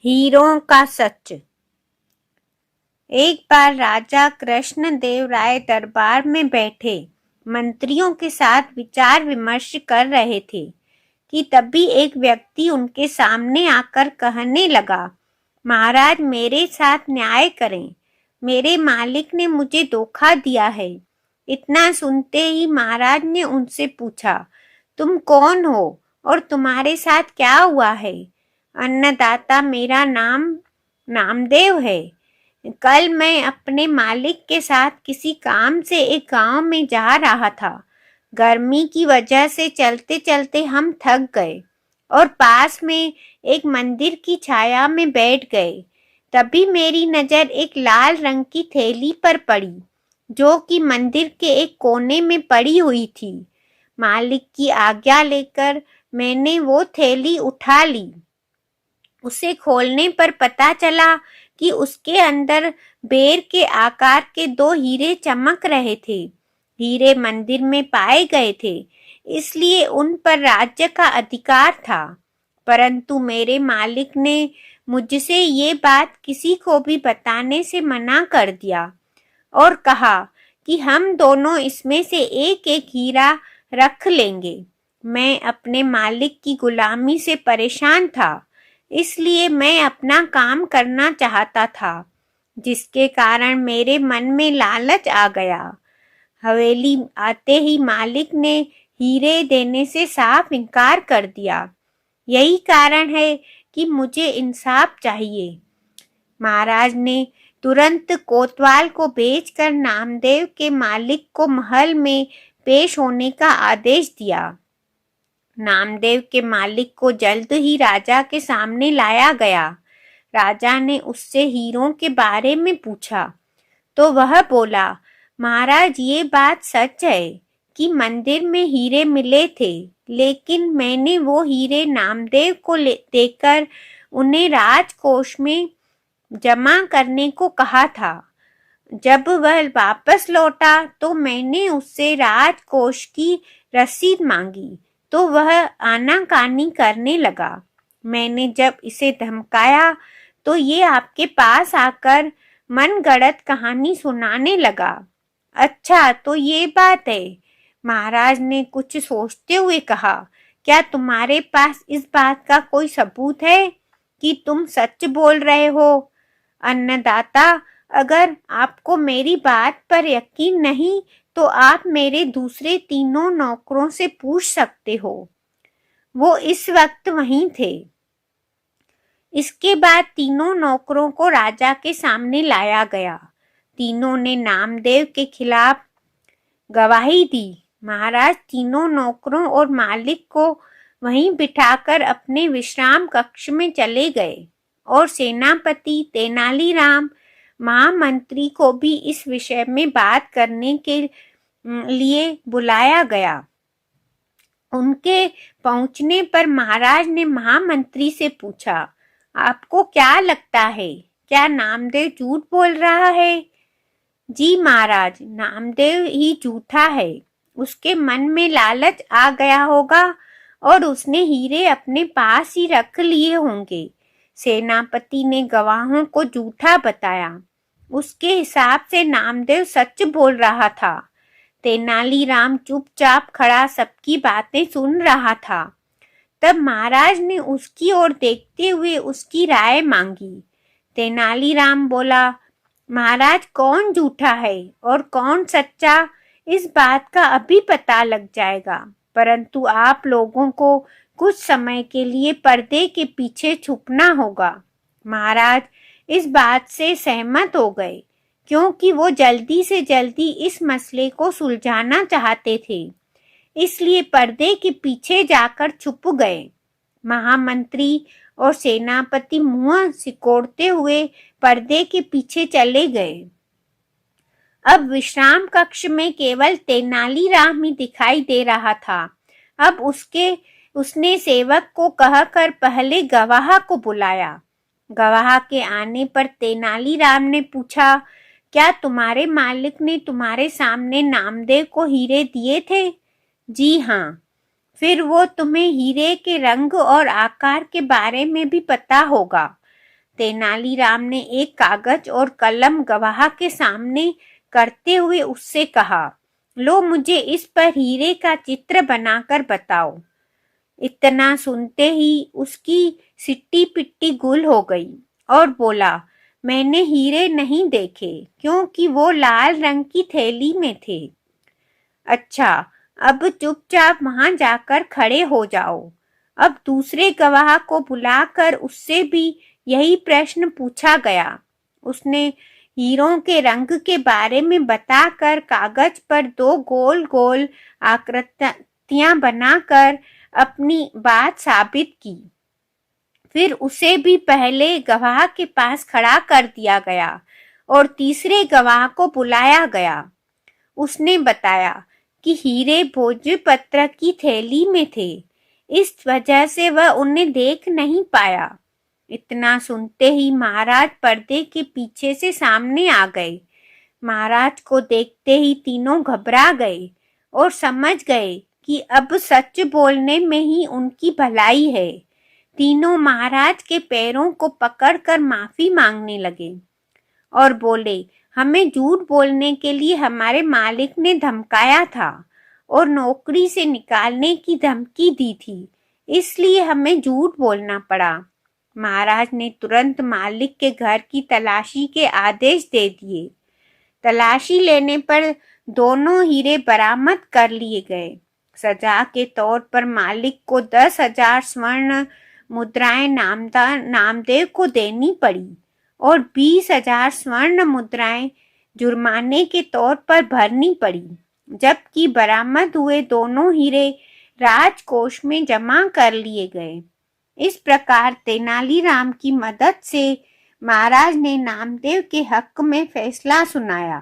हीरों का सच। एक बार राजा कृष्णदेव राय दरबार में बैठे मंत्रियों के साथ विचार विमर्श कर रहे थे कि तभी एक व्यक्ति उनके सामने आकर कहने लगा, महाराज मेरे साथ न्याय करें, मेरे मालिक ने मुझे धोखा दिया है। इतना सुनते ही महाराज ने उनसे पूछा, तुम कौन हो और तुम्हारे साथ क्या हुआ है? अन्नदाता मेरा नाम नामदेव है। कल मैं अपने मालिक के साथ किसी काम से एक गांव में जा रहा था। गर्मी की वजह से चलते चलते हम थक गए और पास में एक मंदिर की छाया में बैठ गए। तभी मेरी नज़र एक लाल रंग की थैली पर पड़ी जो कि मंदिर के एक कोने में पड़ी हुई थी। मालिक की आज्ञा लेकर मैंने वो थैली उठा ली। उसे खोलने पर पता चला कि उसके अंदर बेर के आकार के 2 हीरे चमक रहे थे। हीरे मंदिर में पाए गए थे, इसलिए उन पर राज्य का अधिकार था। परंतु मेरे मालिक ने मुझसे ये बात किसी को भी बताने से मना कर दिया और कहा कि हम दोनों इसमें से एक एक हीरा रख लेंगे। मैं अपने मालिक की गुलामी से परेशान था, इसलिए मैं अपना काम करना चाहता था, जिसके कारण मेरे मन में लालच आ गया। हवेली आते ही मालिक ने हीरे देने से साफ इनकार कर दिया। यही कारण है कि मुझे इंसाफ चाहिए। महाराज ने तुरंत कोतवाल को भेजकर नामदेव के मालिक को महल में पेश होने का आदेश दिया। नामदेव के मालिक को जल्द ही राजा के सामने लाया गया। राजा ने उससे हीरों के बारे में पूछा तो वह बोला, महाराज ये बात सच है कि मंदिर में हीरे मिले थे, लेकिन मैंने वो हीरे नामदेव को देकर उन्हें राजकोष में जमा करने को कहा था। जब वह वापस लौटा तो मैंने उससे राजकोष की रसीद मांगी तो वह आनाकानी करने लगा। मैंने जब इसे धमकाया तो ये आपके पास आकर मनगढ़ंत कहानी सुनाने लगा। अच्छा तो ये बात है, महाराज ने कुछ सोचते हुए कहा, क्या तुम्हारे पास इस बात का कोई सबूत है कि तुम सच बोल रहे हो? अन्नदाता, अगर आपको मेरी बात पर यकीन नहीं तो आप मेरे दूसरे 3 नौकरों से पूछ सकते हो। वो इस वक्त वहीं थे। इसके बाद 3 नौकरों को राजा के सामने लाया गया। तीनों ने नामदेव के खिलाफ गवाही दी। महाराज 3 नौकरों और मालिक को वहीं बिठाकर अपने विश्राम कक्ष में चले गए और सेनापति तेनालीराम महामंत्री को भी इस विषय में बात करने के लिए बुलाया गया। उनके पहुंचने पर महाराज ने महामंत्री से पूछा, आपको क्या लगता है, क्या नामदेव झूठ बोल रहा है? जी महाराज, नामदेव ही झूठा है। उसके मन में लालच आ गया होगा और उसने हीरे अपने पास ही रख लिए होंगे। सेनापति ने गवाहों को झूठा बताया। उसके हिसाब से नामदेव सच बोल रहा था। तेनालीराम चुपचाप खड़ा सबकी बातें सुन रहा था। तब महाराज ने उसकी ओर देखते हुए उसकी राय मांगी। तेनालीराम बोला, महाराज कौन झूठा है और कौन सच्चा, इस बात का अभी पता लग जाएगा, परंतु आप लोगों को कुछ समय के लिए पर्दे के पीछे छुपना होगा। महाराज इस बात से सहमत हो गए क्योंकि वो जल्दी से जल्दी इस मसले को सुलझाना चाहते थे, इसलिए पर्दे के पीछे जाकर छुप गए। महामंत्री और सेनापति मुंह सिकोड़ते हुए पर्दे के पीछे चले गए। अब विश्राम कक्ष में केवल तेनालीराम ही दिखाई दे रहा था। अब उसने सेवक को कहकर पहले गवाह को बुलाया। गवाह के आने पर तेनालीराम ने पूछा, क्या तुम्हारे मालिक ने तुम्हारे सामने नामदेव को हीरे दिए थे? जी हाँ। फिर वो तुम्हें हीरे के रंग और आकार के बारे में भी पता होगा। तेनालीराम ने एक कागज और कलम गवाह के सामने करते हुए उससे कहा, लो मुझे इस पर हीरे का चित्र बनाकर बताओ। इतना सुनते ही उसकी सिट्टी पिट्टी गुल हो गई और बोला, मैंने हीरे नहीं देखे क्योंकि वो लाल रंग की थैली में थे। अच्छा, अब चुपचाप वहां जाकर खड़े हो जाओ। अब दूसरे गवाह को बुलाकर उससे भी यही प्रश्न पूछा गया। उसने हीरों के रंग के बारे में बताकर कागज पर दो गोल गोल आकृतियां बनाकर अपनी बात साबित की। फिर उसे भी पहले गवाह के पास खड़ा कर दिया गया और तीसरे गवाह को बुलाया गया। उसने बताया कि हीरे भोजपत्र की थैली में थे, इस वजह से वह उन्हें देख नहीं पाया। इतना सुनते ही महाराज पर्दे के पीछे से सामने आ गए। महाराज को देखते ही तीनों घबरा गए और समझ गए कि अब सच बोलने में ही उनकी भलाई है। तीनों महाराज के पैरों को पकड़कर माफी मांगने लगे और बोले, हमें झूठ बोलने के लिए हमारे मालिक ने धमकाया था और नौकरी से निकालने की धमकी दी थी, इसलिए हमें झूठ बोलना पड़ा। महाराज ने तुरंत मालिक के घर की तलाशी के आदेश दे दिए। तलाशी लेने पर दोनों हीरे बरामद कर लिए गए। सजा के तौर पर मालिक को 10,000 स्वर्ण मुद्राएं नामदेव को देनी पड़ी और 20,000 स्वर्ण मुद्राएं जुर्माने के तौर पर भरनी पड़ी, जबकि बरामद हुए दोनों हीरे राजकोष में जमा कर लिए गए। इस प्रकार तेनालीराम की मदद से महाराज ने नामदेव के हक में फैसला सुनाया।